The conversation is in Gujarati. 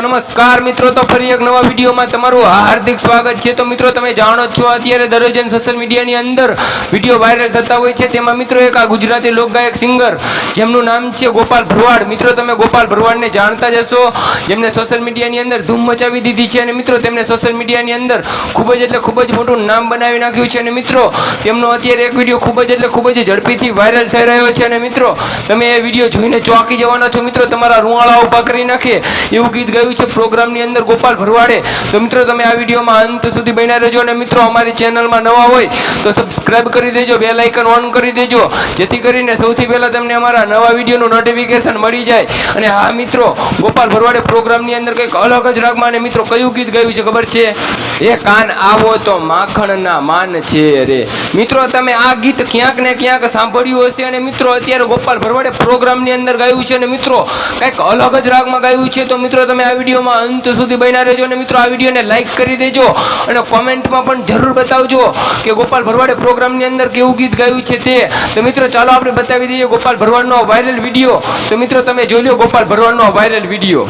નમસ્કાર મિત્રો, તો ફરી એક નવા વિડીયોમાં તમારું હાર્દિક સ્વાગત છે। તો મિત્રો તમે જાણો છો અત્યારે દરરોજ સોશિયલ મીડિયાની અંદર વિડીયો વાયરલ થતા હોય છે। તેમાં મિત્રો એક આ ગુજરાતી લોકગાયક સિંગર જેમનું નામ છે ગોપાલ ભરવાડ। મિત્રો તમે ગોપાલ ભરવાડને જાણતા જ હશો, જેમને સોશિયલ મીડિયાની અંદર ધૂમ મચાવી દીધી છે અને મિત્રો તેમને સોશિયલ મીડિયાની અંદર ખૂબ જ મોટું નામ બનાવી નાખ્યું છે અને મિત્રો તેમનો અત્યારે એક વિડીયો ખૂબ જ ઝડપીથી વાયરલ થઈ રહ્યો છે અને મિત્રો તમે એ વિડીયો જોઈને ચોંકી જવાના છો। મિત્રો તમારા રૂવાળા ઉભા કરી નાખે એવું ગીત ગાયું છે પ્રોગ્રામની અંદર ગોપાલ ભરવાડે। તો મિત્રો તમે આ વિડીયોમાં અંત સુધી બન્યા રહેજો અને મિત્રો અમારી ચેનલમાં નવા હોય તો સબસ્ક્રાઇબ કરી દેજો, બેલ આઇકન ઓન કરી દેજો, જેથી કરીને સૌથી પહેલા તમને અમારા નવા વિડીયોનું નોટિફિકેશન મળી જાય। અને હા મિત્રો, ગોપાલ ભરવાડે પ્રોગ્રામની અંદર કંઈક અલગ જ રાગમાં અને મિત્રો કયું ગીત ગાયું છે ખબર છે? એ કાન આવો તો માખણના માન છે રે। મિત્રો તમે આ ગીત ક્યાંક ને ક્યાંક સાંભળ્યું હશે અને મિત્રો અત્યારે ગોપાલ ભરવાડે પ્રોગ્રામની અંદર ગાયું છે અને મિત્રો કંઈક અલગ જ રાગમાં ગાયું છે। તો મિત્રો તમે આ વિડીયોમાં અંત સુધી બન્યા રહેજો અને મિત્રો આ વિડીયોને લાઈક કરી દેજો અને કોમેન્ટમાં પણ જરૂર બતાવજો કે ગોપાલ ભરવાડે પ્રોગ્રામની અંદર કેવું ગીત ગાયું છે તે। તો મિત્રો ચાલો આપણે બતાવી દઈએ ગોપાલ ભરવાડનો વાયરલ વિડીયો। તો મિત્રો તમે જોઈ લો ગોપાલ ભરવાડનો વાયરલ વિડીયો।